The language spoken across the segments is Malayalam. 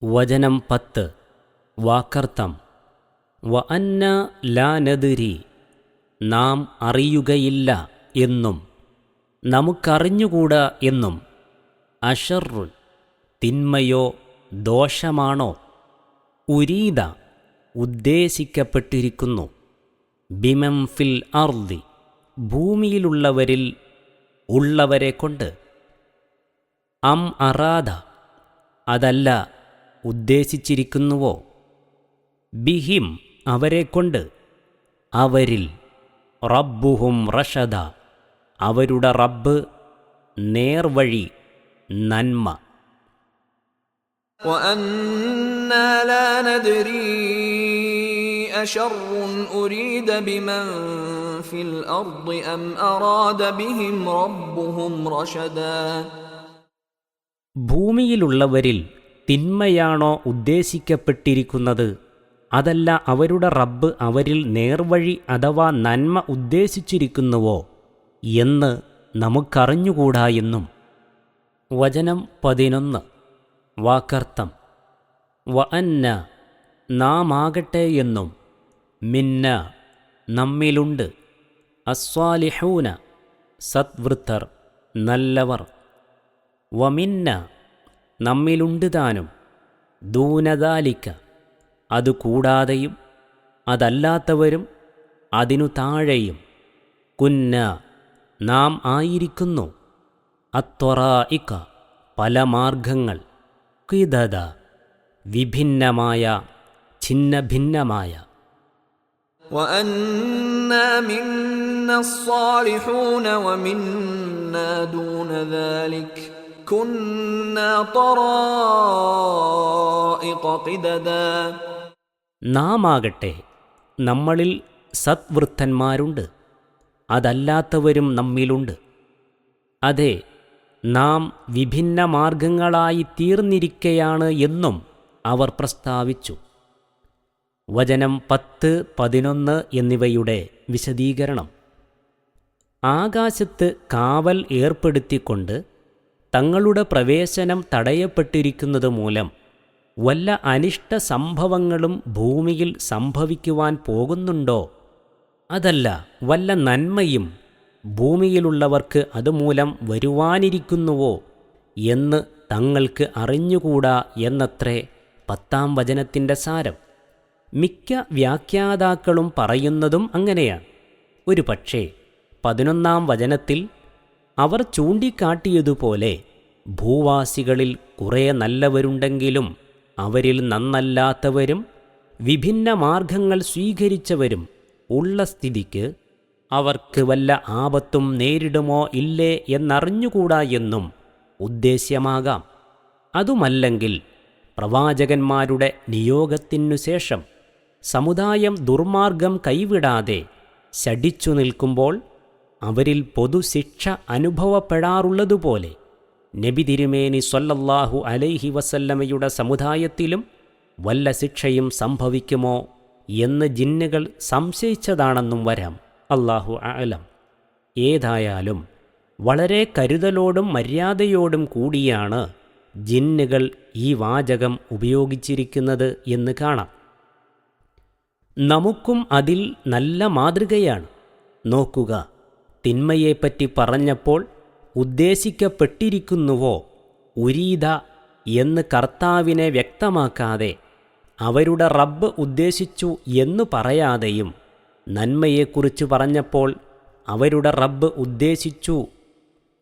വചനം 10 വാക്കർത്ഥം വ അന്ന ലാ നദ്രി നാം അറിയുകയില്ല എന്നും നമുക്കറിഞ്ഞുകൂടാ എന്നും അശർറുൻ തിന്മയോ ദോഷമാണോ ഉരീദ ഉദ്ദേശിക്കപ്പെട്ടിരിക്കുന്നു ബിമൻ ഫിൽ അർളി ഭൂമിയിലുള്ളവരിൽ ഉള്ളവരെ കൊണ്ട് അം അറാദ അതല്ല ഉദ്ദേശിച്ചിരിക്കുന്നുവോ ബിഹിം അവരെക്കൊണ്ട് അവരിൽ റബ്ബുഹും റഷദ അവരുടെ റബ്ബ് നേർവഴി നന്മ وَأَنَّا لَا نَدْرِي أَشَرٌّ أُرِيدَ بِمَنْ فِي الْأَرْضِ أَمْ أَرَادَ بِهِمْ رَبُّهُمْ رَشَدًا ഭൂമിയിലുള്ളവരിൽ തിന്മയാണോ ഉദ്ദേശിക്കപ്പെട്ടിരിക്കുന്നത് അതല്ല അവരുടെ റബ്ബ് അവരിൽ നേർവഴി അഥവാ നന്മ ഉദ്ദേശിച്ചിരിക്കുന്നുവോ എന്ന് നമുക്കറിഞ്ഞുകൂടാ എന്നും. വചനം 11 വാക്കർത്ഥം വ അന്ന നാം ആകട്ടെ എന്നും മിന്ന നമ്മിലുണ്ട് അസ്വാലിഹൂന സദ്വൃത്തർ നല്ലവർ വമിന്ന നമ്മിലുണ്ട് താനും ദൂനദാലിക്ക അതുകൂടാതെയും അതല്ലാത്തവരും അതിനു താഴെയും കുന്ന നാം ആയിരിക്കുന്നു അത്വറായിക്ക പല മാർഗങ്ങൾ ഖിദദ വിഭിന്നമായ ഛിന്നഭിന്നമായ وَأَنَّا مِنَّا الصَّالِحُونَ وَمِنَّا دُونَ ذَلِكَ كُنَّا طَرَائِقَ قِدَدًا നാം ആകട്ടെ നമ്മളിൽ സദ്വൃത്തന്മാരുണ്ട് അതല്ലാത്തവരും നമ്മിലുണ്ട്. അതെ, നാം വിഭിന്ന മാർഗങ്ങളായി തീർന്നിരിക്കയാണ് എന്നും അവർ പ്രസ്താവിച്ചു. വചനം 10, 11 എന്നിവയുടെ വിശദീകരണം. ആകാശത്ത് കാവൽ ഏർപ്പെടുത്തിക്കൊണ്ട് തങ്ങളുടെ പ്രവേശനം തടയപ്പെട്ടിരിക്കുന്നത് മൂലം വല്ല അനിഷ്ട സംഭവങ്ങളും ഭൂമിയിൽ സംഭവിക്കുവാൻ പോകുന്നുണ്ടോ അതല്ല വല്ല നന്മയും ഭൂമിയിലുള്ളവർക്ക് അതുമൂലം വരുവാനിരിക്കുന്നുവോ എന്ന് തങ്ങൾക്ക് അറിഞ്ഞുകൂടാ എന്നത്രേ 10-ാം വചനത്തിൻ്റെ സാരം. മിക്ക വ്യാഖ്യാതാക്കളും പറയുന്നതും അങ്ങനെയാണ്. ഒരു പക്ഷേ 11-ാം വചനത്തിൽ അവർ ചൂണ്ടിക്കാട്ടിയതുപോലെ ഭൂവാസികളിൽ കുറേ നല്ലവരുണ്ടെങ്കിലും അവരിൽ നന്നല്ലാത്തവരും വിഭിന്ന മാർഗങ്ങൾ സ്വീകരിച്ചവരും ഉള്ള സ്ഥിതിക്ക് അവർക്ക് വല്ല ആപത്തും നേരിടുമോ ഇല്ലേ എന്നറിഞ്ഞുകൂടാ എന്നും ഉദ്ദേശ്യമാകാം. അതുമല്ലെങ്കിൽ പ്രവാചകന്മാരുടെ നിയോഗത്തിനു ശേഷം സമുദായം ദുർമാർഗം കൈവിടാതെ ശഠിച്ചു നിൽക്കുമ്പോൾ അവരിൽ പൊതുശിക്ഷ അനുഭവപ്പെടാറുള്ളതുപോലെ നബി തിരുമേനി സ്വല്ലല്ലാഹു അലൈഹി വസല്ലമയുടെ സമുദായത്തിലും വല്ല ശിക്ഷയും സംഭവിക്കുമോ എന്ന് ജിന്നുകൾ സംശയിച്ചതാണെന്നും വരാം. അല്ലാഹു അഅലം. ഏതായാലും വളരെ കരുതലോടും മര്യാദയോടും കൂടിയാണ് ജിന്നുകൾ ഈ വാചകം ഉപയോഗിച്ചിരിക്കുന്നത് എന്ന് കാണാം. നമുക്കും അതിൽ നല്ല മാതൃകയാണ്. നോക്കുക, തിന്മയെപ്പറ്റി പറഞ്ഞപ്പോൾ ഉദ്ദേശിക്കപ്പെട്ടിരിക്കുന്നുവോ ഉരീദ എന്ന് കർത്താവിനെ വ്യക്തമാക്കാതെ അവരുടെ റബ്ബ് ഉദ്ദേശിച്ചു എന്ന് പറയാതെയും നന്മയെക്കുറിച്ച് പറഞ്ഞപ്പോൾ അവരുടെ റബ്ബ് ഉദ്ദേശിച്ചു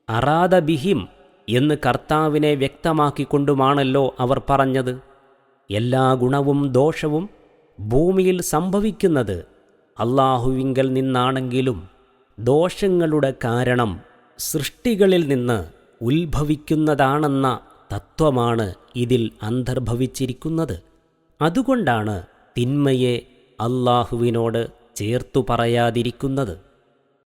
അറാദ ബിഹിം എന്ന് കർത്താവിനെ വ്യക്തമാക്കിക്കൊണ്ടുമാണല്ലോ അവർ പറഞ്ഞത്. എല്ലാ ഗുണവും ദോഷവും ഭൂമിയിൽ സംഭവിക്കുന്നത് അല്ലാഹുവിങ്കൽ നിന്നാണെങ്കിലും ദോഷങ്ങളുടെ കാരണം സൃഷ്ടികളിൽ നിന്ന് ഉത്ഭവിക്കുന്നതാണെന്ന തത്വമാണ് ഇതിൽ അന്തർഭവിച്ചിരിക്കുന്നത്. അതുകൊണ്ടാണ് തിന്മയെ അല്ലാഹുവിനോട് ചേർത്തു പറയാതിരിക്കുന്നത്.